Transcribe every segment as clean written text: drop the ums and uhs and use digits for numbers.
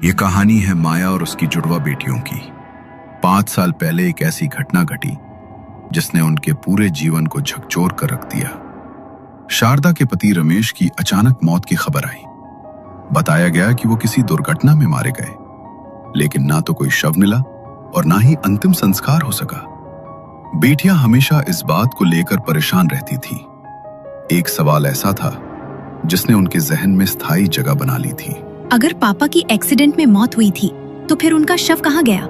ये कहानी है माया और उसकी जुड़वा बेटियों की। 5 साल पहले एक ऐसी घटना घटी जिसने उनके पूरे जीवन को झकझोर कर रख दिया। शारदा के पति रमेश की अचानक मौत की खबर आई। बताया गया कि वो किसी दुर्घटना में मारे गए, लेकिन ना तो कोई शव मिला और ना ही अंतिम संस्कार हो सका। बेटियां हमेशा इस बात को लेकर परेशान रहती थी। एक सवाल ऐसा था जिसने उनके जहन में स्थायी जगह बना ली थी। अगर पापा की एक्सीडेंट में मौत हुई थी तो फिर उनका शव कहाँ गया?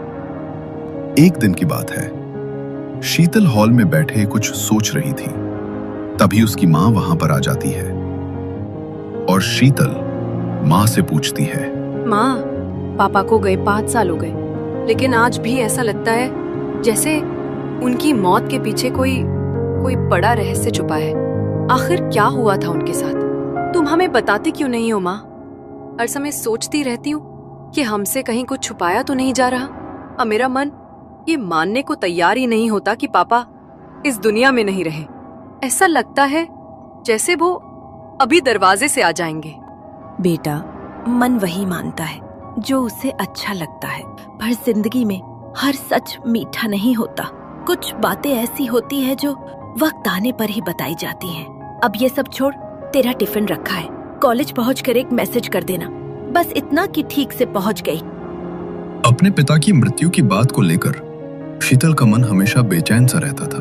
एक दिन की बात है, शीतल हॉल में बैठे कुछ सोच रही थी। तभी उसकी माँ वहां पर आ जाती है और शीतल माँ से पूछती है, माँ, पापा को गए 5 साल हो गए, लेकिन आज भी ऐसा लगता है जैसे उनकी मौत के पीछे कोई बड़ा रहस्य छुपा है। आखिर क्या हुआ था उनके साथ? तुम हमें बताती क्यों नहीं हो माँ? हर समय सोचती रहती हूँ कि हमसे कहीं कुछ छुपाया तो नहीं जा रहा। अब मेरा मन ये मानने को तैयार ही नहीं होता कि पापा इस दुनिया में नहीं रहे। ऐसा लगता है जैसे वो अभी दरवाजे से आ जाएंगे। बेटा, मन वही मानता है जो उसे अच्छा लगता है, पर जिंदगी में हर सच मीठा नहीं होता। कुछ बातें ऐसी होती है जो वक्त आने पर ही बताई जाती हैं। अब ये सब छोड़, तेरा टिफिन रखा है, कॉलेज पहुंचकर एक मैसेज कर देना। बस इतना कि ठीक से पहुंच गई। अपने पिता की मृत्यु की बात को लेकर शीतल का मन हमेशा बेचैन सा रहता था।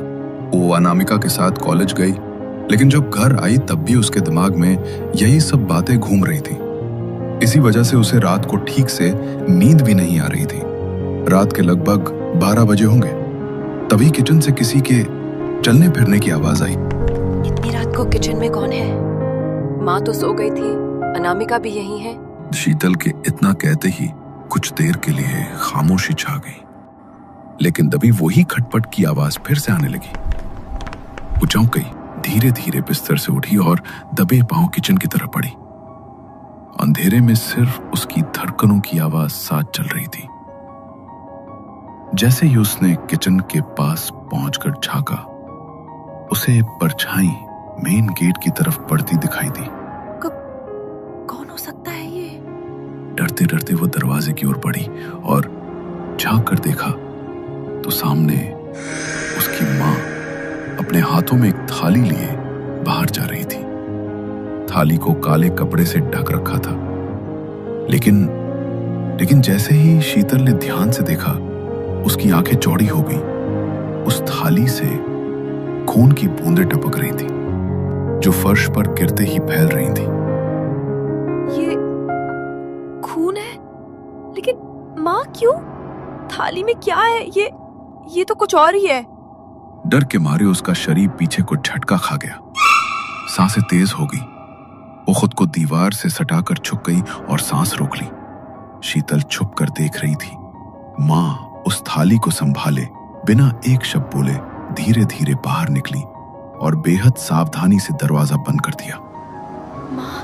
वो अनामिका के साथ कॉलेज गई, लेकिन जब घर आई तब भी उसके दिमाग में यही सब बातें घूम रही थी। इसी वजह से उसे रात को ठीक से नींद भी नहीं आ रही थी। रात के लगभग 12 बजे होंगे, तभी किचन से किसी के चलने फिरने की आवाज आई। इतनी रात को किचन में कौन है? माँ तो सो गई थी, अनामिका भी यही है। शीतल के इतना कहते ही कुछ देर के लिए खामोशी छा गई, लेकिन तभी वही खटपट की आवाज फिर से आने लगी। वो चौंक गई, धीरे धीरे बिस्तर से उठी और दबे पांव किचन की तरफ बढ़ी। अंधेरे में सिर्फ उसकी धड़कनों की आवाज साथ चल रही थी। जैसे ही उसने किचन के पास पहुंचकर झांका, उसे परछाई मेन गेट की तरफ बढ़ती दिखाई दी। कौन हो सकता है ये? डरते डरते वो दरवाजे की ओर बढ़ी और झांक कर देखा तो सामने उसकी माँ अपने हाथों में एक थाली लिए बाहर जा रही थी। थाली को काले कपड़े से ढक रखा था, लेकिन जैसे ही शीतल ने ध्यान से देखा, उसकी आंखें चौड़ी हो गई। उस थाली से खून की बूंदें टपक रही थी, जो फर्श पर गिरते ही फैल रही थी। ये खून है, लेकिन माँ क्यों? थाली में क्या है? ये तो कुछ और ही है। डर के मारे उसका शरीर पीछे को झटका खा गया। सांसें तेज हो गई। वो खुद को दीवार से सटाकर झुक गई और सांस रोक ली। शीतल छुप कर देख रही थी। माँ उस थाली को संभाले बिना एक शब्द बोले धीरे धीरे बाहर निकली और बेहद सावधानी से दरवाजा बंद कर दिया। माँ,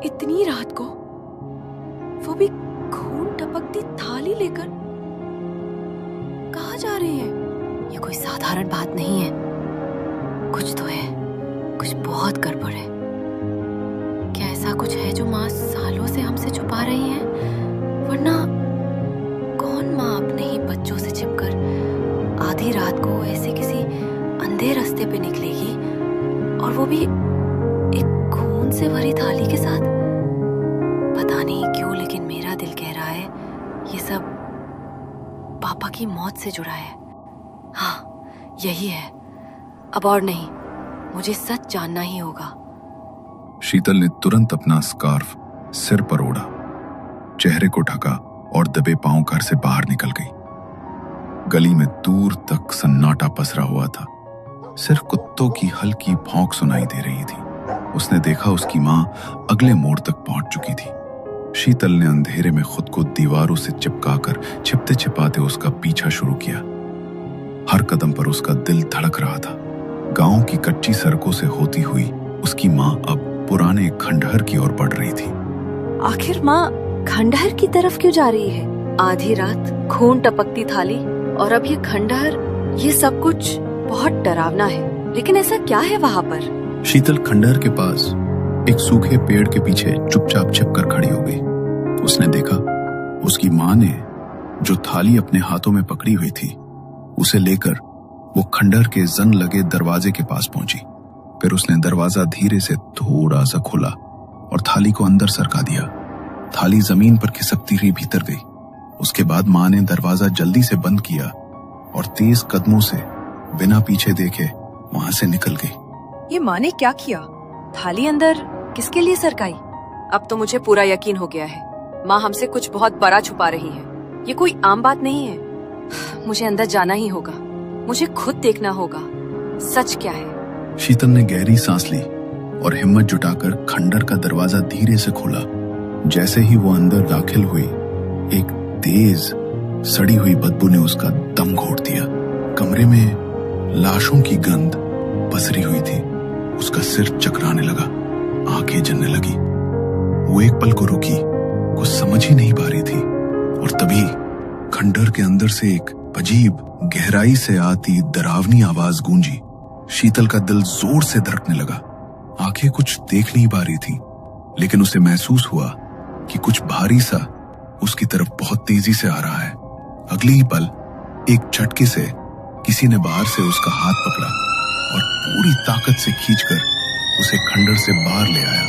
इतनी रात को, वो भी खून टपकती थाली लेकर कहाँ जा रही है? ये कोई साधारण बात नहीं है। कुछ तो है, कुछ बहुत गड़बड़ है। क्या ऐसा कुछ है जो माँ सालों से हमसे छुपा रही है? वरना कौन माँ अपने ही बच्चों से छिपकर आधी रात को ऐसे किसी अंधे रास्ते पे निकलेगी, और वो भी एक खून से भरी थाली के साथ? पता नहीं क्यों, लेकिन मेरा दिल कह रहा है ये सब पापा की मौत से जुड़ा है। हाँ, यही है। अब और नहीं, मुझे सच जानना ही होगा। शीतल ने तुरंत अपना स्कार्फ सिर पर ओढ़ा, चेहरे को ढका और दबे पांव घर से बाहर निकल गई। गली में दूर तक सन्नाटा पसरा हुआ था। सिर्फ कुत्तों की हल्की भौंक सुनाई दे रही थी। उसने देखा उसकी माँ अगले मोड़ तक पहुंच चुकी थी। शीतल ने अंधेरे में खुद को दीवारों से चिपकाकर छिपते छिपाते उसका पीछा शुरू किया। हर कदम पर उसका दिल धड़क रहा था। गांव की कच्ची सड़कों से होती हुई उसकी माँ अब पुराने खंडहर की ओर बढ़ रही थी। आखिर माँ खंडहर की तरफ क्यों जा रही है? आधी रात, खून टपकती थाली और अब ये खंडहर, ये सब कुछ बहुत डरावना है। लेकिन ऐसा क्या है वहाँ पर? शीतल खंडहर के पास एक सूखे पेड़ के पीछे चुपचाप छिपकर खड़ी हो गई। उसने देखा उसकी मां ने जो थाली अपने हाथों में पकड़ी हुई थी उसे लेकर वो खंडहर के जंग लगे दरवाजे के पास पहुंची। फिर उसने दरवाजा धीरे से थोड़ा सा खोला और थाली को अंदर सरका दिया। थाली जमीन पर खिसकती हुई भीतर गई। उसके बाद मां ने दरवाजा जल्दी से बंद किया और तेज कदमों से बिना पीछे देखे वहां से निकल गई। ये माँ ने क्या किया? थाली अंदर किसके लिए सरकाई? अब तो मुझे पूरा यकीन हो गया है, माँ हमसे कुछ बहुत बड़ा छुपा रही है। ये कोई आम बात नहीं है। मुझे अंदर जाना ही होगा, मुझे खुद देखना होगा सच क्या है। शीतल ने गहरी सांस ली और हिम्मत जुटाकर खंडहर का दरवाजा धीरे से खोला। जैसे ही वो अंदर दाखिल हुई, एक तेज सड़ी हुई बदबू ने उसका दम घोट दिया। कमरे में लाशों की गंध पसरी हुई थी। उसका सिर चकराने लगा, आंखें जलने लगी। वो एक पल को रुकी, कुछ समझ ही नहीं पा रही थी। और तभी खंडहर के अंदर से एक अजीब गहराई से आती डरावनी आवाज गूंजी। शीतल का दिल जोर से धड़कने लगा। आंखें कुछ देख नहीं पा रही थी, लेकिन उसे महसूस हुआ कि कुछ भारी सा उसकी तरफ बहुत तेजी से आ रहा है। अगले ही पल एक झटके से किसी ने बाहर से उसका हाथ पकड़ा और पूरी ताकत से खींचकर उसे खंडहर से बाहर ले आया।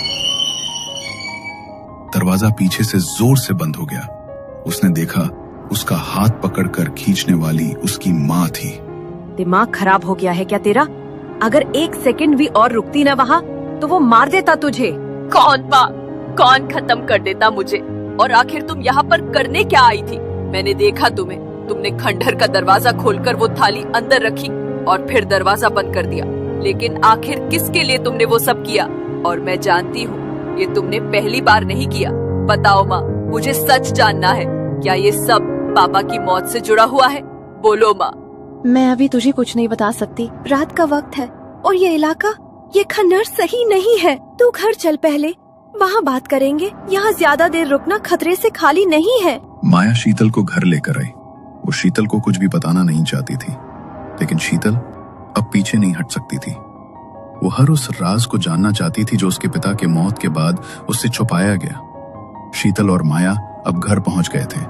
दरवाजा पीछे से जोर से बंद हो गया। उसने देखा उसका हाथ पकड़कर खींचने वाली उसकी माँ थी। दिमाग खराब हो गया है क्या तेरा? अगर एक सेकंड भी और रुकती ना वहाँ तो वो मार देता तुझे। कौन माँ? कौन खत्म कर देता मुझे? और आखिर तुम यहाँ पर करने क्या आई थी? मैंने देखा तुम्हें, तुमने खंडहर का दरवाजा खोलकर वो थाली अंदर रखी और फिर दरवाजा बंद कर दिया। लेकिन आखिर किसके लिए तुमने वो सब किया? और मैं जानती हूँ ये तुमने पहली बार नहीं किया। बताओ माँ, मुझे सच जानना है। क्या ये सब पापा की मौत से जुड़ा हुआ है? बोलो माँ। मैं अभी तुझे कुछ नहीं बता सकती। रात का वक्त है और ये इलाका, ये खंडहर सही नहीं है। तू घर चल, पहले वहाँ बात करेंगे। यहाँ ज्यादा देर रुकना खतरे से खाली नहीं है। माया शीतल को घर लेकर आई। वो शीतल को कुछ भी बताना नहीं चाहती थी, लेकिन शीतल अब पीछे नहीं हट सकती थी। वो हर उस राज को जानना चाहती थी जो उसके पिता के मौत के बाद उससे छुपाया गया। शीतल और माया अब घर पहुंच गए थे।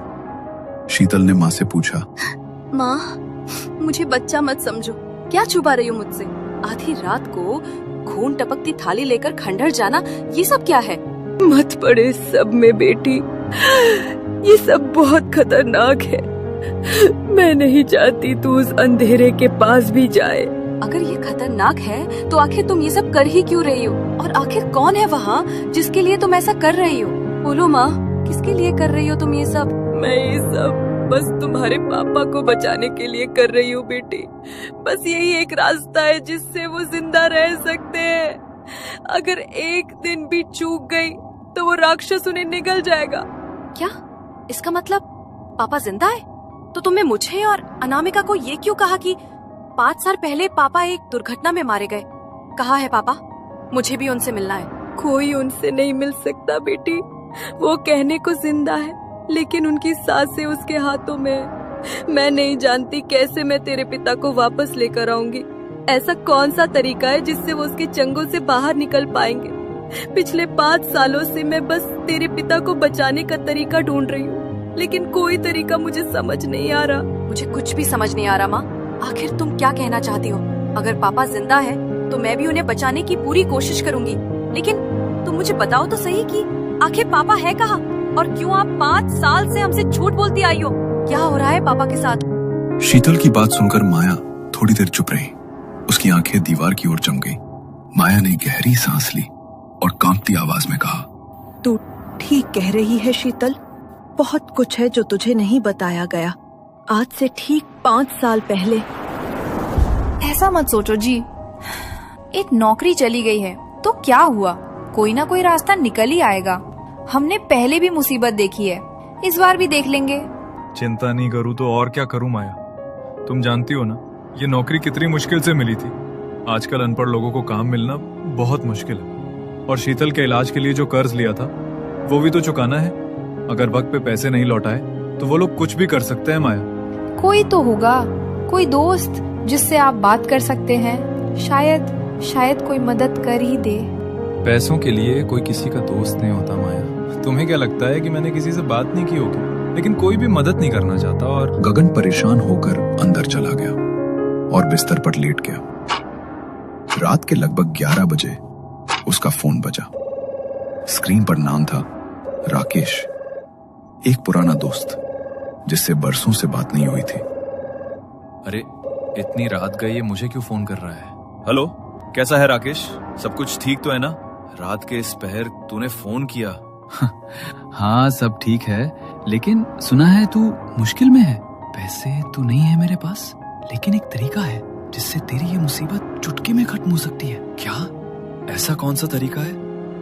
शीतल ने माँ से पूछा, माँ, मुझे बच्चा मत समझो। क्या छुपा रही हो मुझसे? आधी रात को खून टपकती थाली लेकर खंडहर जाना, ये सब क्या है? मत पड़े सब में बेटी, ये सब बहुत खतरनाक है। मैं नहीं चाहती तू उस अंधेरे के पास भी जाए। अगर ये खतरनाक है तो आखिर तुम ये सब कर ही क्यों रही हो? और आखिर कौन है वहाँ जिसके लिए तुम ऐसा कर रही हो? बोलो माँ, किसके लिए कर रही हो तुम ये सब? मैं ये सब बस तुम्हारे पापा को बचाने के लिए कर रही हूँ बेटी। बस यही एक रास्ता है जिससे वो जिंदा रह सकते हैं। अगर एक दिन भी चूक गई तो वो राक्षस उन्हें निगल जाएगा। क्या? इसका मतलब पापा जिंदा है? तो तुमने मुझे और अनामिका को ये क्यों कहा कि 5 साल पहले पापा एक दुर्घटना में मारे गए? कहाँ है पापा? मुझे भी उनसे मिलना है। कोई उनसे नहीं मिल सकता बेटी। वो कहने को जिंदा है, लेकिन उनकी सांसें उसके हाथों में है। मैं नहीं जानती कैसे मैं तेरे पिता को वापस लेकर आऊंगी। ऐसा कौन सा तरीका है जिससे वो उसके चंगों से बाहर निकल पाएंगे? पिछले 5 सालों से मैं बस तेरे पिता को बचाने का तरीका ढूंढ रही हूँ, लेकिन कोई तरीका मुझे समझ नहीं आ रहा। मुझे कुछ भी समझ नहीं आ रहा माँ। आखिर तुम क्या कहना चाहती हो? अगर पापा जिंदा है तो मैं भी उन्हें बचाने की पूरी कोशिश करूंगी, लेकिन तुम मुझे बताओ तो सही कि आखिर पापा है कहाँ और क्यों आप 5 साल से हमसे झूठ बोलती आई हो? क्या हो रहा है पापा के साथ? शीतल की बात सुनकर माया थोड़ी देर चुप रही। उसकी आंखें दीवार की ओर जम गई। माया ने गहरी सांस ली और कांपती आवाज में कहा, तू ठीक कह रही है शीतल। बहुत कुछ है जो तुझे नहीं बताया गया। आज से ठीक 5 साल पहले। ऐसा मत सोचो जी। एक नौकरी चली गई है तो क्या हुआ, कोई ना कोई रास्ता निकल ही आएगा। हमने पहले भी मुसीबत देखी है, इस बार भी देख लेंगे। चिंता नहीं करूँ तो और क्या करूँ माया? तुम जानती हो ना ये नौकरी कितनी मुश्किल से मिली थी। आजकल अनपढ़ लोगों को काम मिलना बहुत मुश्किल है। और शीतल के इलाज के लिए जो कर्ज लिया था वो भी तो चुकाना है। अगर वक्त पे पैसे नहीं लौटाए तो वो लोग कुछ भी कर सकते हैं माया। कोई तो होगा, कोई दोस्त जिससे आप बात कर सकते हैं। शायद कोई मदद कर ही दे। पैसों के लिए कोई किसी का दोस्त नहीं होता माया। तुम्हें क्या लगता है कि मैंने किसी से बात नहीं की होगी, लेकिन कोई भी मदद नहीं करना चाहता। और गगन परेशान होकर अंदर चला गया और बिस्तर पर लेट गया। रात के लगभग 11 बजे उसका फोन बजा। स्क्रीन पर नाम था राकेश, एक पुराना दोस्त जिससे बरसों से बात नहीं हुई थी। अरे इतनी रात गई है, मुझे क्यों फोन कर रहा है? हेलो, कैसा है राकेश? सब कुछ ठीक तो है ना? रात के इस पहर तूने फोन किया? हाँ सब ठीक है, लेकिन सुना है तू मुश्किल में है। पैसे तो नहीं है मेरे पास, लेकिन एक तरीका है जिससे तेरी ये मुसीबत चुटकी में खत्म हो सकती है। क्या? ऐसा कौन सा तरीका है?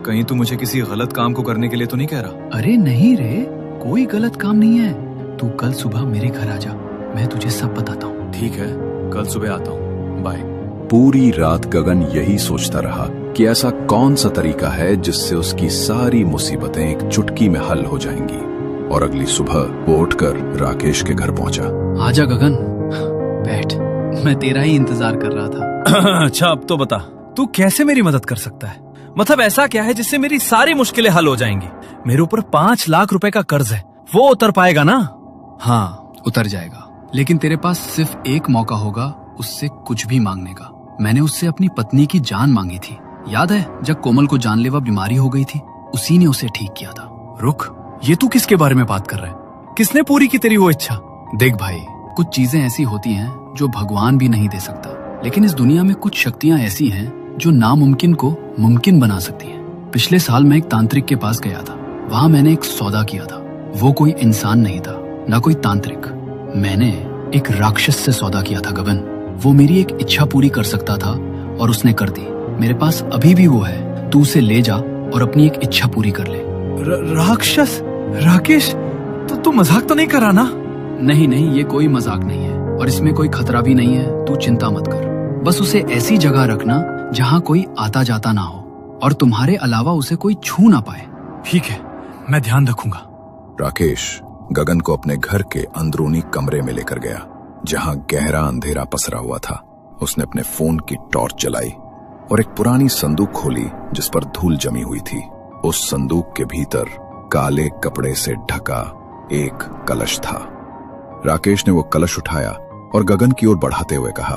कहीं तू मुझे किसी गलत काम को करने के लिए तो नहीं कह रहा? अरे नहीं रे, कोई गलत काम नहीं है। तू कल सुबह मेरे घर आ जा, मैं तुझे सब बताता हूँ। ठीक है, कल सुबह आता हूँ, बाय। पूरी रात गगन यही सोचता रहा कि ऐसा कौन सा तरीका है जिससे उसकी सारी मुसीबतें एक चुटकी में हल हो जाएंगी। और अगली सुबह वो उठकर राकेश के घर पहुंचा। आजा गगन, बैठ, मैं तेरा ही इंतजार कर रहा था। अच्छा अब तो बता, तू कैसे मेरी मदद कर सकता है? मतलब ऐसा क्या है जिससे मेरी सारी मुश्किलें हल हो जाएंगी? मेरे ऊपर 5 लाख रुपए का कर्ज है, वो उतर पाएगा ना? हाँ उतर जाएगा, लेकिन तेरे पास सिर्फ एक मौका होगा उससे कुछ भी मांगने का। मैंने उससे अपनी पत्नी की जान मांगी थी, याद है? जब कोमल को जानलेवा बीमारी हो गई थी, उसी ने उसे ठीक किया था। रुक, ये तू किसके बारे में बात कर रहा है? किसने पूरी की तेरी वो इच्छा? देख भाई, कुछ चीजें ऐसी होती हैं जो भगवान भी नहीं दे सकता, लेकिन इस दुनिया में कुछ शक्तियां ऐसी हैं जो नामुमकिन को मुमकिन बना सकती हैं। पिछले साल मैं एक तांत्रिक के पास गया था, वहाँ मैंने एक सौदा किया था। वो कोई इंसान नहीं था, ना कोई तांत्रिक। मैंने एक राक्षस से सौदा किया था गगन। वो मेरी एक इच्छा पूरी कर सकता था और उसने कर दी। मेरे पास अभी भी वो है, तू उसे ले जा और अपनी एक इच्छा पूरी कर ले। राक्षस? राकेश, तो तू मजाक तो नहीं कर रहा ना? नहीं नहीं, ये कोई मजाक नहीं है और इसमें कोई खतरा भी नहीं है, तू चिंता मत कर। बस उसे ऐसी जगह रखना जहाँ कोई आता जाता ना हो और तुम्हारे अलावा उसे कोई छू ना पाए। ठीक है, मैं ध्यान रखूंगा। राकेश गगन को अपने घर के अंदरूनी कमरे में लेकर गया, जहां गहरा अंधेरा पसरा हुआ था। उसने अपने फोन की टॉर्च जलाई और एक पुरानी संदूक खोली जिस पर धूल जमी हुई थी। उस संदूक के भीतर काले कपड़े से ढका एक कलश था। राकेश ने वो कलश उठाया और गगन की ओर बढ़ाते हुए कहा,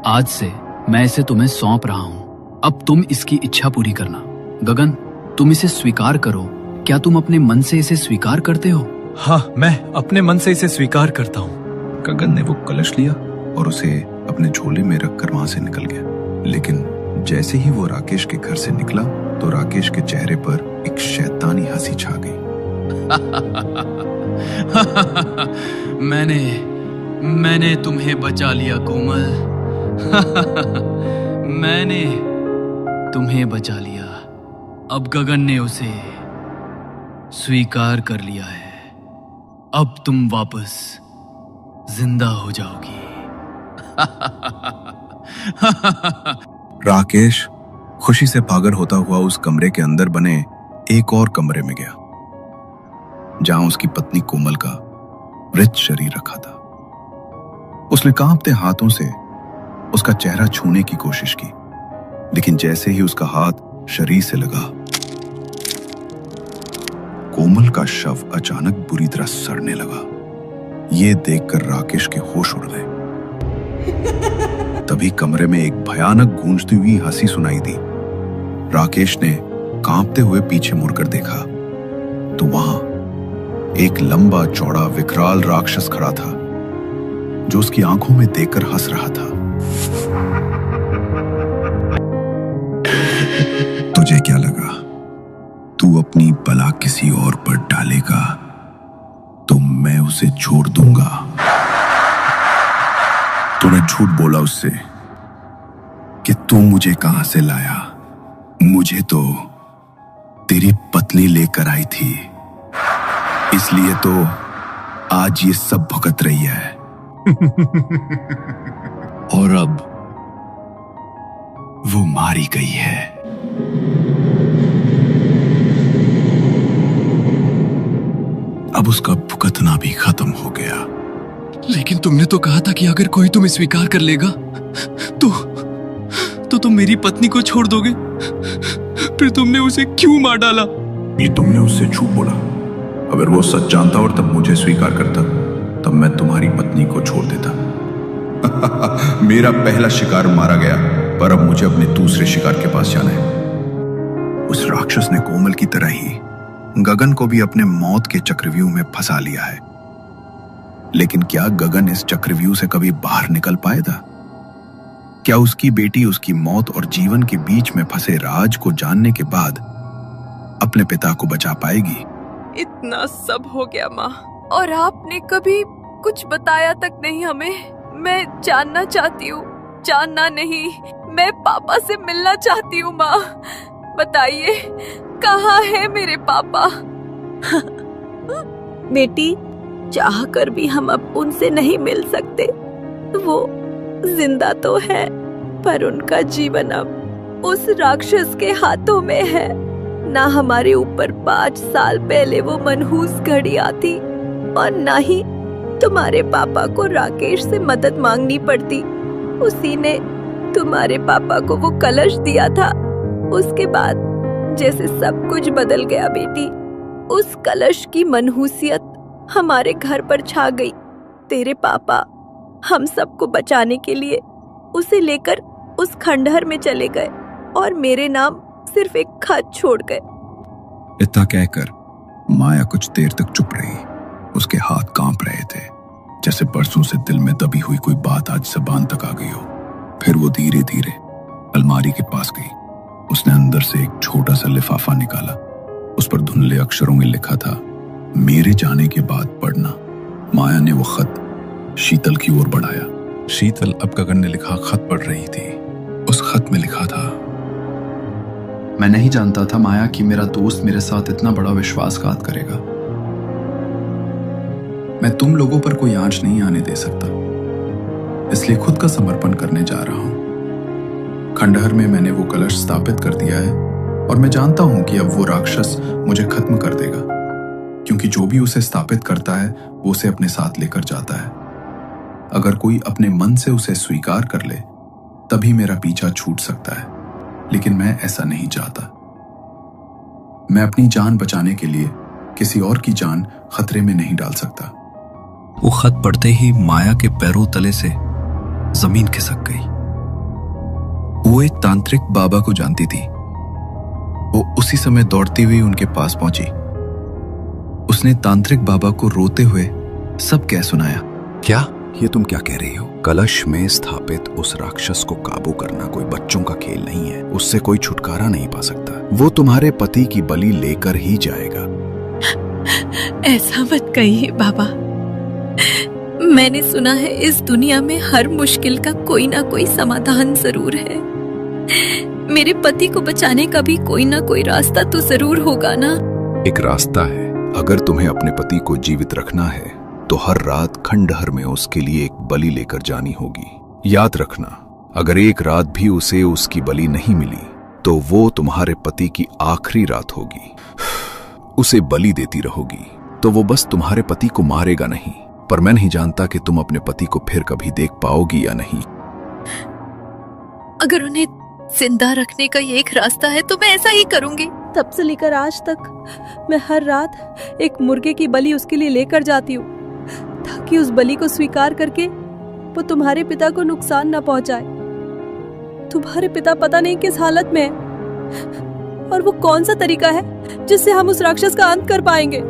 आज से मैं इसे तुम्हें सौंप रहा हूँ, अब तुम इसकी इच्छा पूरी करना। गगन, तुम इसे स्वीकार करो। क्या तुम अपने मन से इसे स्वीकार करते हो? हाँ, मैं अपने मन से इसे स्वीकार करता हूँ। गगन ने वो कलश लिया और उसे अपने झोले में रखकर वहां से निकल गया। लेकिन जैसे ही वो राकेश के घर से निकला तो राकेश के चेहरे पर एक शैतानी हंसी छा गई। मैंने तुम्हें बचा लिया कोमल। मैंने तुम्हें बचा लिया। अब गगन ने उसे स्वीकार कर लिया है। अब तुम वापस जिंदा हो जाओगी। राकेश खुशी से पागल होता हुआ उस कमरे के अंदर बने एक और कमरे में गया, जहां उसकी पत्नी कोमल का मृत शरीर रखा था। उसने कांपते हाथों से उसका चेहरा छूने की कोशिश की, लेकिन जैसे ही उसका हाथ शरीर से लगा, कोमल का शव अचानक बुरी तरह सड़ने लगा। ये देखकर राकेश के होश उड़ गए। तभी कमरे में एक भयानक गूंजती हुई हंसी सुनाई दी। राकेश ने कांपते हुए पीछे मुड़कर देखा तो वहां एक लंबा चौड़ा विकराल राक्षस खड़ा था, जो उसकी आंखों में देखकर हंस रहा था। तुझे क्या लगा तू अपनी बला किसी और पर डालेगा तो मैं उसे छोड़ दूंगा? तूने झूठ बोला उससे कि तू मुझे कहां से लाया। मुझे तो तेरी पत्नी लेकर आई थी, इसलिए तो आज ये सब भुगत रही है। और अब वो मारी गई है। अब उसका भुगतना भी खत्म हो गया। लेकिन तुमने तो कहा था कि अगर कोई तुम्हें स्वीकार कर लेगा तो तुम मेरी पत्नी को छोड़ दोगे। फिर तुमने उसे क्यों मार डाला? ये तुमने उससे झूठ बोला। अगर वो सच जानता और तब मुझे स्वीकार करता, तब मैं तुम्हारी पत्नी को छोड़ देता। मेरा पहला शिकार मारा गया, पर अब मुझे अपने दूसरे शिकार के पास जाना है। उस राक्षस ने कोमल की तरह ही गगन को भी अपने मौत के चक्रव्यूह में फंसा लिया है। लेकिन क्या गगन इस चक्रव्यूह से कभी बाहर निकल पाएगा? क्या उसकी बेटी उसकी मौत और जीवन के बीच में फंसे राज को जानने के बाद अपने पिता को बचा पाएगी? इतना सब हो गया माँ, और आपने कभी कुछ बताया तक नहीं हमें। मैं जानना चाहती हूँ। जानना नहीं, मैं पापा से मिलना चाहती हूँ माँ। बताइए, कहाँ है मेरे पापा? बेटी, चाहकर भी हम अब उनसे नहीं मिल सकते। वो जिंदा तो है, पर उनका जीवन अब उस राक्षस के हाथों में है। ना हमारे ऊपर 5 साल पहले वो मनहूस घड़ी आती, और ना ही तुम्हारे पापा को राकेश से मदद मांगनी पड़ती। उसी ने तुम्हारे पापा को वो कलश दिया था। उसके बाद जैसे सब कुछ बदल गया बेटी। उस कलश की मनहूसियत हमारे घर पर छा गई। तेरे पापा हम सबको बचाने के लिए उसे लेकर उस खंडहर में चले गए और मेरे नाम सिर्फ एक खत छोड़ गए। इतना कहकर माया कुछ देर तक चुप रही। उसके हाथ कांप रहे थे, जैसे बरसों से दिल में दबी हुई कोई बात आज ज़बान तक आ गई हो। फिर वो धीरे धीरे अलमारी के पास गई। उसने अंदर से एक छोटा सा लिफाफा निकाला। उस पर धुंधले अक्षरों में लिखा था, मेरे जाने के बाद पढ़ना। माया ने वो खत शीतल की ओर बढ़ाया। शीतल अब गगन ने लिखा खत पढ़ रही थी। उस खत में लिखा था, मैं नहीं जानता था माया कि मेरा दोस्त मेरे साथ इतना बड़ा विश्वासघात करेगा। मैं तुम लोगों पर कोई आंच नहीं आने दे सकता, इसलिए खुद का समर्पण करने जा रहा हूं। खंडहर में मैंने वो कलश स्थापित कर दिया है, और मैं जानता हूं कि अब वो राक्षस मुझे खत्म कर देगा, क्योंकि जो भी उसे स्थापित करता है वो उसे अपने साथ लेकर जाता है। अगर कोई अपने मन से उसे स्वीकार कर ले, तभी मेरा पीछा छूट सकता है, लेकिन मैं ऐसा नहीं चाहता। मैं अपनी जान बचाने के लिए किसी और की जान खतरे में नहीं डाल सकता। वो खत पढ़ते ही माया के पैरों तले से जमीन खिसक गई। वो एक तांत्रिक बाबा को जानती थी। वो उसी समय दौड़ती हुई उनके पास पहुंची। उसने तांत्रिक बाबा को रोते हुए सब कह सुनाया। क्या ये तुम क्या कह रही हो? कलश में स्थापित उस राक्षस को काबू करना कोई बच्चों का खेल नहीं है। उससे कोई छुटकारा नहीं पा सकता। वो तुम्हारे पति की बलि लेकर ही जाएगा। ऐसा मत कहिए बाबा। मैंने सुना है इस दुनिया में हर मुश्किल का कोई ना कोई समाधान जरूर है। मेरे पति को बचाने का भी कोई ना कोई रास्ता तो जरूर होगा ना। एक रास्ता है। अगर तुम्हें अपने पति को जीवित रखना है तो हर रात खंडहर में उसके लिए एक बलि लेकर जानी होगी। याद रखना, अगर एक रात भी उसे उसकी बलि नहीं मिली तो वो तुम्हारे पति की आखिरी रात होगी। उसे बलि देती रहोगी तो वो बस तुम्हारे पति को मारेगा नहीं, पर मैं नहीं जानता कि तुम अपने पति को फिर कभी देख पाओगी या नहीं। अगर उन्हें जिंदा रखने का ये एक रास्ता है तो मैं ऐसा ही करूंगी। तब से लेकर आज तक मैं हर रात एक मुर्गे की बलि उसके लिए लेकर जाती हूँ, ताकि उस बलि को स्वीकार करके वो तुम्हारे पिता को नुकसान न पहुंचाए। तुम्हारे पिता पता नहीं किस हालत में है, और वो कौन सा तरीका है जिससे हम उस राक्षस का अंत कर पाएंगे।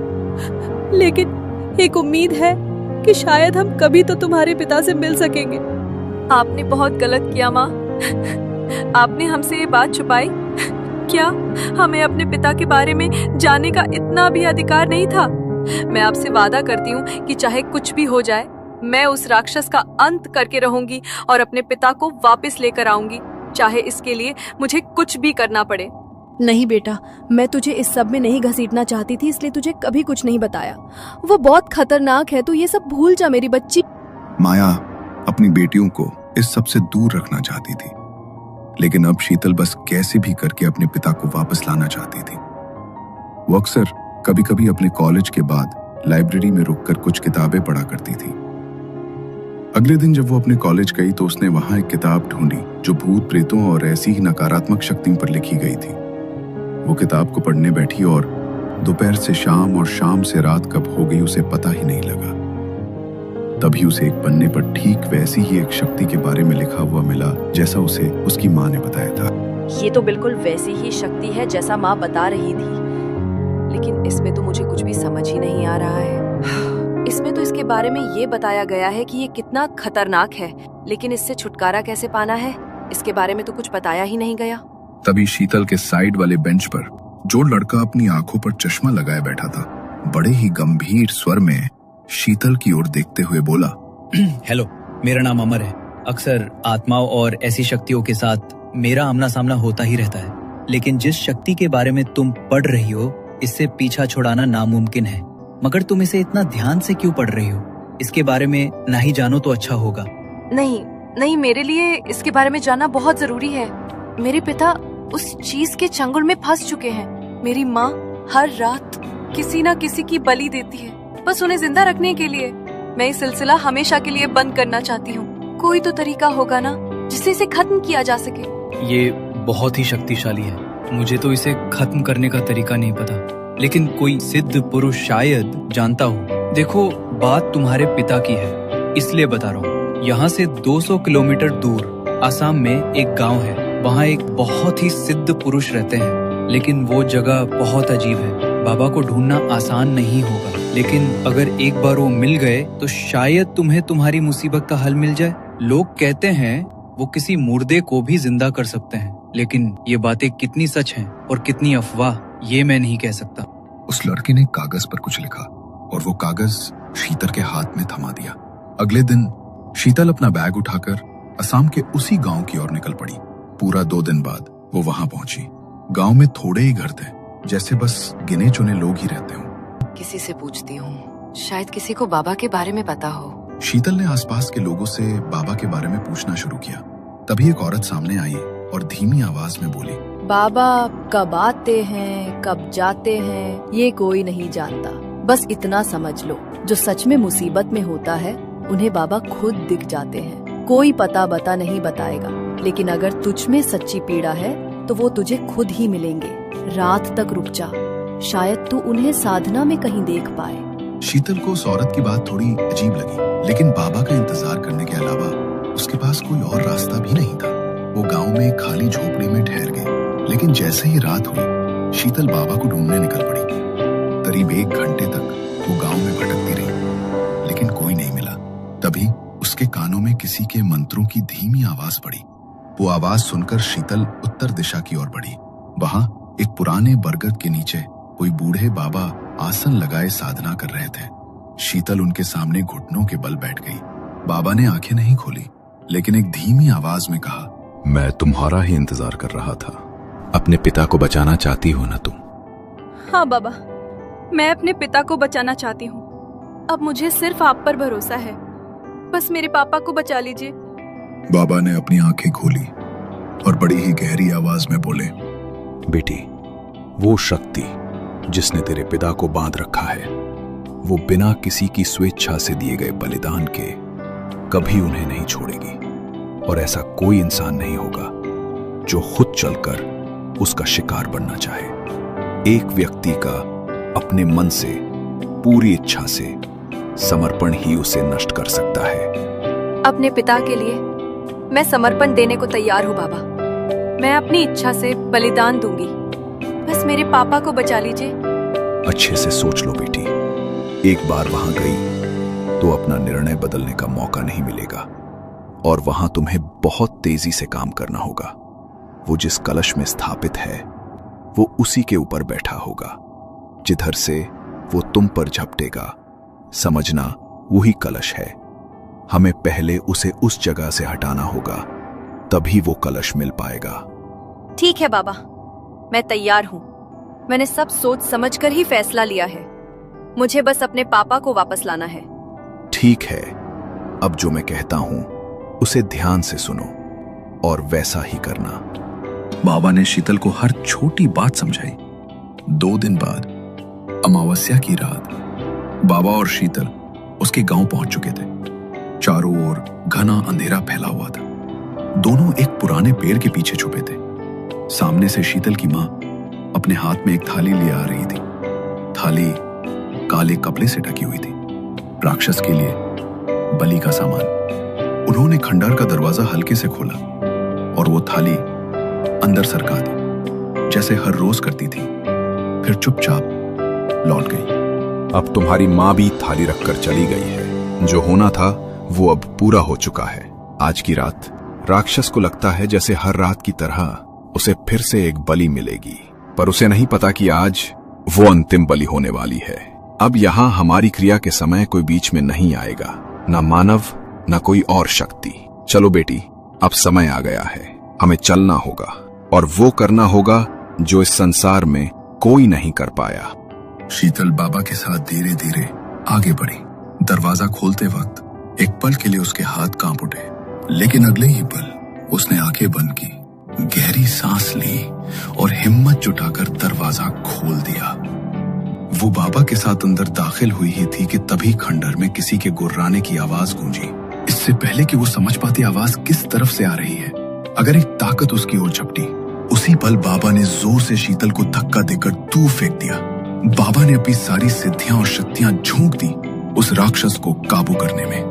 लेकिन एक उम्मीद है कि शायद हम कभी तो तुम्हारे पिता से मिल सकेंगे। आपने बहुत गलत किया माँ। आपने हमसे ये बात छुपाई। क्या हमें अपने पिता के बारे में जानने का इतना भी अधिकार नहीं था? मैं आपसे वादा करती हूँ कि चाहे कुछ भी हो जाए, मैं उस राक्षस का अंत करके रहूंगी और अपने पिता को वापस लेकर आऊंगी, चाहे इसके लिए मुझे कुछ भी करना पड़े। नहीं बेटा, मैं तुझे इस सब में नहीं घसीटना चाहती थी, इसलिए तुझे कभी कुछ नहीं बताया। वो बहुत खतरनाक है, तू ये सब भूल जा मेरी बच्ची। माया अपनी बेटियों को इस सब से दूर रखना चाहती थी, लेकिन अब शीतल बस कैसे भी करके अपने पिता को वापस लाना चाहती थी। वो अक्सर कभी कभी अपने कॉलेज के बाद लाइब्रेरी में रुककर कुछ किताबें पढ़ा करती थी। अगले दिन जब वो अपने कॉलेज गई तो उसने वहां एक किताब ढूंढी जो भूत प्रेतों और ऐसी ही नकारात्मक शक्तियों पर लिखी गई थी। वो किताब को पढ़ने बैठी और दोपहर से शाम और शाम से रात कब हो गई उसे पता ही नहीं लगा। तभी उसे एक पन्ने पर ठीक वैसी ही एक शक्ति के बारे में लिखा हुआ मिला जैसा उसे उसकी माँ ने बताया था। ये तो बिल्कुल वैसी ही शक्ति है जैसा माँ बता रही थी, लेकिन इसमें तो मुझे कुछ भी समझ ही नहीं आ रहा है। इसमें तो इसके बारे में ये बताया गया है कि ये कितना खतरनाक है, लेकिन इससे छुटकारा कैसे पाना है इसके बारे में तो कुछ बताया ही नहीं गया। तभी शीतल के साइड वाले बेंच पर जो लड़का अपनी आंखों पर चश्मा लगाए बैठा था, बड़े ही गंभीर स्वर में शीतल की ओर देखते हुए बोला, हेलो, मेरा नाम अमर है। अक्सर आत्माओं और ऐसी शक्तियों के साथ मेरा आमना सामना होता ही रहता है, लेकिन जिस शक्ति के बारे में तुम पढ़ रही हो इससे पीछा छुड़ाना नामुमकिन है। मगर तुम इसे इतना ध्यान से क्यों पढ़ रही हो? इसके बारे में ना ही जानो तो अच्छा होगा। नहीं, मेरे लिए इसके बारे में जानना बहुत जरूरी है। मेरे पिता उस चीज के चंगुल में फंस चुके हैं। मेरी माँ हर रात किसी न किसी की बलि देती है, बस उन्हें जिंदा रखने के लिए। मैं ये सिलसिला हमेशा के लिए बंद करना चाहती हूँ। कोई तो तरीका होगा ना जिससे इसे खत्म किया जा सके। ये बहुत ही शक्तिशाली है, मुझे तो इसे खत्म करने का तरीका नहीं पता, लेकिन कोई सिद्ध पुरुष शायद जानता हो। देखो, बात तुम्हारे पिता की है इसलिए बता रहा हूँ। यहाँ से 200 किलोमीटर दूर आसाम में एक गांव है। वहाँ एक बहुत ही सिद्ध पुरुष रहते हैं, लेकिन वो जगह बहुत अजीब है। बाबा को ढूंढना आसान नहीं होगा, लेकिन अगर एक बार वो मिल गए तो शायद तुम्हें तुम्हारी मुसीबत का हल मिल जाए। लोग कहते हैं वो किसी मुर्दे को भी जिंदा कर सकते हैं, लेकिन ये बातें कितनी सच हैं और कितनी अफवाह ये मैं नहीं कह सकता। उस लड़के ने कागज पर कुछ लिखा और वो कागज शीतल के हाथ में थमा दिया। अगले दिन शीतल अपना बैग उठाकर असम के उसी गांव की ओर निकल पड़ी। पूरा 2 दिन बाद वो वहां पहुंची। गांव में थोड़े ही घर थे, जैसे बस गिने चुने लोग ही रहते हों। किसी से पूछती हूँ, शायद किसी को बाबा के बारे में पता हो। शीतल ने आसपास के लोगों से बाबा के बारे में पूछना शुरू किया। तभी एक औरत सामने आई और धीमी आवाज में बोली, बाबा कब आते हैं कब जाते हैं ये कोई नहीं जानता। बस इतना समझ लो, जो सच में मुसीबत में होता है उन्हें बाबा खुद दिख जाते हैं। कोई पता बता नहीं बताएगा, लेकिन अगर तुझ में सच्ची पीड़ा है तो वो तुझे खुद ही मिलेंगे। रात तक रुक जा, शायद तू उन्हें साधना में कहीं देख पाए। शीतल को उस औरत की बात थोड़ी अजीब लगी, लेकिन बाबा का इंतजार करने के अलावा उसके पास कोई और रास्ता भी नहीं था। वो गांव में एक खाली झोपड़ी में ठहर गई, लेकिन जैसे ही रात हुई शीतल बाबा को ढूंढने निकल पड़ी। करीब 1 घंटे तक वो गांव में भटकती रही, लेकिन कोई नहीं मिला। तभी उसके कानों में किसी के मंत्रों की धीमी आवाज पड़ी। वो आवाज सुनकर शीतल उत्तर दिशा की ओर बढ़ी। वहां एक पुराने बरगद के नीचे कोई बूढ़े बाबा आसन लगाए साधना कर रहे थे। शीतल उनके सामने घुटनों के बल बैठ गई। बाबा ने आंखें नहीं खोली, लेकिन एक धीमी आवाज में कहा, मैं तुम्हारा ही इंतजार कर रहा था। अपने पिता को बचाना चाहती हो ना तुम? हाँ बाबा, मैं अपने पिता को बचाना चाहती हूँ। अब मुझे सिर्फ आप पर भरोसा है। बस मेरे पापा को बचा लीजिए। बाबा ने अपनी आंखें खोली और बड़ी ही गहरी आवाज में बोले, बेटी, वो शक्ति जिसने तेरे पिता को बांध रखा है, वो बिना किसी की स्वेच्छा से दिए गए बलिदान के कभी उन्हें नहीं छोड़ेगी। और ऐसा कोई इंसान नहीं होगा जो खुद चलकर उसका शिकार बनना चाहे। एक व्यक्ति का अपने मन से, पूरी इच्छा से समर्पण ही उसे नष्ट कर सकता है। अपने पिता के लिए मैं समर्पण देने को तैयार हूँ बाबा। मैं अपनी इच्छा से बलिदान दूंगी। बस मेरे पापा को बचा लीजिए। अच्छे से सोच लो बेटी, एक बार वहां गई तो अपना निर्णय बदलने का मौका नहीं मिलेगा, और वहां तुम्हें बहुत तेजी से काम करना होगा। वो जिस कलश में स्थापित है वो उसी के ऊपर बैठा होगा। जिधर से वो तुम पर झपटेगा, समझना वही कलश है। हमें पहले उसे उस जगह से हटाना होगा, तभी वो कलश मिल पाएगा। ठीक है बाबा, मैं तैयार हूँ। मैंने सब सोच समझ कर ही फैसला लिया है। मुझे बस अपने पापा को वापस लाना है। ठीक है, अब जो मैं कहता हूं उसे ध्यान से सुनो और वैसा ही करना। बाबा ने शीतल को हर छोटी बात समझाई। 2 दिन बाद अमावस्या की रात बाबा और शीतल उसके गांव पहुंच चुके थे। चारों ओर घना अंधेरा फैला हुआ था। दोनों एक पुराने पेड़ के पीछे छुपे थे। सामने से शीतल की मां अपने हाथ में एक थाली लिए आ रही थी। थाली काले कपड़े से ढकी हुई थी, राक्षस के लिए बलि का सामान। उन्होंने खंडहर का दरवाजा हल्के से खोला और वो थाली अंदर सरका दी, जैसे हर रोज करती थी। फिर चुपचाप लौट गई। अब तुम्हारी माँ भी थाली रखकर चली गई है। जो होना था वो अब पूरा हो चुका है। आज की रात राक्षस को लगता है जैसे हर रात की तरह उसे फिर से एक बलि मिलेगी, पर उसे नहीं पता कि आज वो अंतिम बलि होने वाली है। अब यहाँ हमारी क्रिया के समय कोई बीच में नहीं आएगा, ना मानव ना कोई और शक्ति। चलो बेटी, अब समय आ गया है, हमें चलना होगा और वो करना होगा जो इस संसार में कोई नहीं कर पाया। शीतल बाबा के साथ धीरे धीरे आगे बढ़ी। दरवाजा खोलते वक्त एक पल के लिए उसके हाथ कांप उठे, लेकिन अगले ही पल उसने आंखें बंद की, गहरी सांस ली और हिम्मत जुटाकर दरवाजा खोल दिया। वो बाबा के साथ अंदर दाखिल हुई ही थी कि तभी खंडहर में किसी के गुर्राने की आवाज गूंजी। इससे पहले कि वो समझ पाती आवाज किस तरफ से आ रही है, अगर एक ताकत उसकी ओर झपटी। उसी पल बाबा ने जोर से शीतल को धक्का देकर दूर फेंक दिया। बाबा ने अपनी सारी सिद्धियां और शक्तियां झोंक दी उस राक्षस को काबू करने में।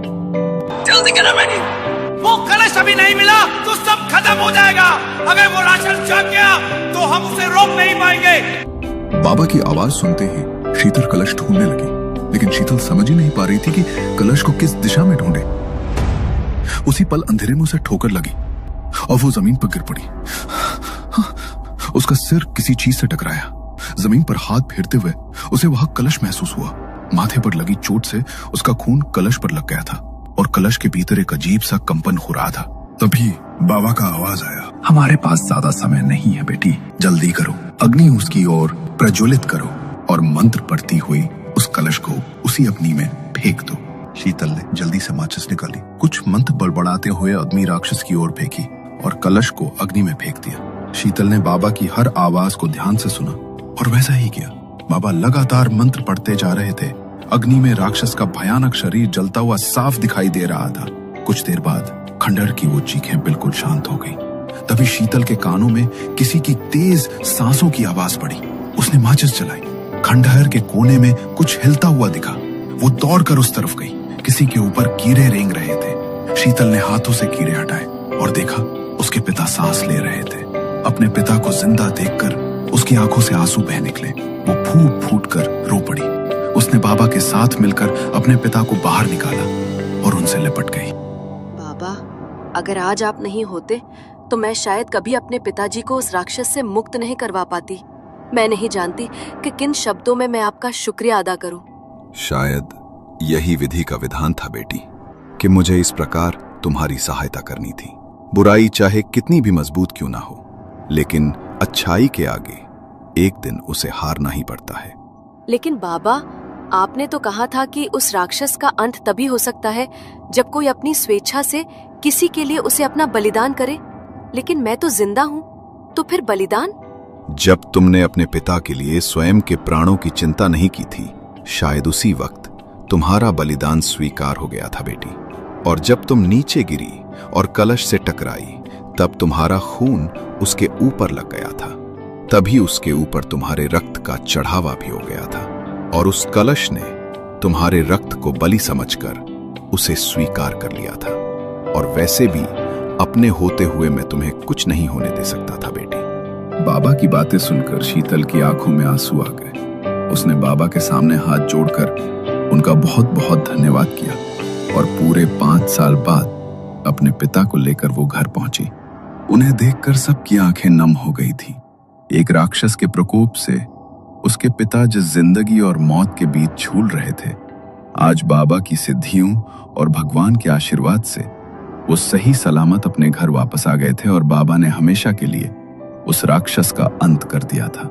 जल्दी करो बेटी, वो कलश अभी नहीं मिला तो सब खत्म हो जाएगा। अगर वो राक्षस जाग गया तो हम उसे रोक नहीं पाएंगे। बाबा की आवाज सुनते ही शीतल कलश ढूंढने लगी, लेकिन शीतल समझ ही नहीं पा रही थी कि कलश को किस दिशा में ढूंढे। उसी पल अंधेरे में उसे ठोकर लगी और वो जमीन पर गिर पड़ी। उसका सिर किसी चीज से टकराया। जमीन पर हाथ फेरते हुए उसे वह कलश महसूस हुआ। माथे पर लगी चोट से उसका खून कलश पर लग गया था और कलश के भीतर एक अजीब सा कंपन हो रहा था। तभी बाबा का आवाज आया, हमारे पास ज्यादा समय नहीं है बेटी, जल्दी करो, अग्नि उसकी ओर प्रज्वलित करो और मंत्र पढ़ती हुई उस कलश को उसी अग्नि में फेंक दो। शीतल ने जल्दी से माचिस निकाली, कुछ मंत्र बड़बड़ाते हुए अग्नि राक्षस की ओर फेंकी और कलश को अग्नि में फेंक दिया। शीतल ने बाबा की हर आवाज को ध्यान से सुना और वैसा ही किया। बाबा लगातार मंत्र पढ़ते जा रहे थे। अग्नि में राक्षस का भयानक शरीर जलता हुआ साफ दिखाई दे रहा था। कुछ देर बाद खंडहर की वो चीखें बिल्कुल शांत हो गई। तभी शीतल के कानों में किसी की तेज सांसों की आवाज पड़ी। उसने माचिस जलाई। खंडहर के कोने में कुछ हिलता हुआ दिखा। वो दौड़कर उस तरफ गई। किसी के ऊपर कीड़े रेंग रहे थे। शीतल ने हाथों से कीड़े हटाए और देखा उसके पिता सांस ले रहे थे। अपने पिता को जिंदा देखकर उसकी आंखों से आंसू बह निकले। वो फूट फूट कर रो पड़ी। उसने बाबा के साथ मिलकर अपने पिता को बाहर निकाला और उनसे लिपट गई। बाबा, अगर आज आप नहीं होते तो मैं शायद कभी अपने पिताजी को उस राक्षस से मुक्त नहीं करवा पाती। मैं नहीं जानती कि किन शब्दों में मैं आपका शुक्रिया अदा करूं। शायद यही विधि का विधान था बेटी, कि मुझे इस प्रकार तुम्हारी सहायता करनी थी। बुराई चाहे कितनी भी मजबूत क्यों ना हो, लेकिन अच्छाई के आगे एक दिन उसे हारना ही पड़ता है। लेकिन बाबा, आपने तो कहा था कि उस राक्षस का अंत तभी हो सकता है जब कोई अपनी स्वेच्छा से किसी के लिए उसे अपना बलिदान करे। लेकिन मैं तो जिंदा हूँ, तो फिर बलिदान? जब तुमने अपने पिता के लिए स्वयं के प्राणों की चिंता नहीं की थी, शायद उसी वक्त तुम्हारा बलिदान स्वीकार हो गया था बेटी। और जब तुम नीचे गिरी और कलश से टकराई, तब तुम्हारा खून उसके ऊपर लग गया था। तभी उसके ऊपर तुम्हारे रक्त का चढ़ावा भी हो गया था और उस कलश ने तुम्हारे रक्त को बलि समझकर उसे स्वीकार कर लिया था। और वैसे भी अपने होते हुए मैं तुम्हें कुछ नहीं होने दे सकता था बेटी। बाबा की बातें सुनकर शीतल की आंखों में आंसू आ गए। उसने बाबा के सामने हाथ जोड़कर उनका बहुत बहुत धन्यवाद किया और पूरे 5 साल बाद अपने पिता को लेकर वो घर पहुंची। उन्हें देखकर सबकी आंखें नम हो गई थी। एक राक्षस के प्रकोप से उसके पिता जिस जिंदगी और मौत के बीच झूल रहे थे, आज बाबा की सिद्धियों और भगवान के आशीर्वाद से वो सही सलामत अपने घर वापस आ गए थे और बाबा ने हमेशा के लिए उस राक्षस का अंत कर दिया था।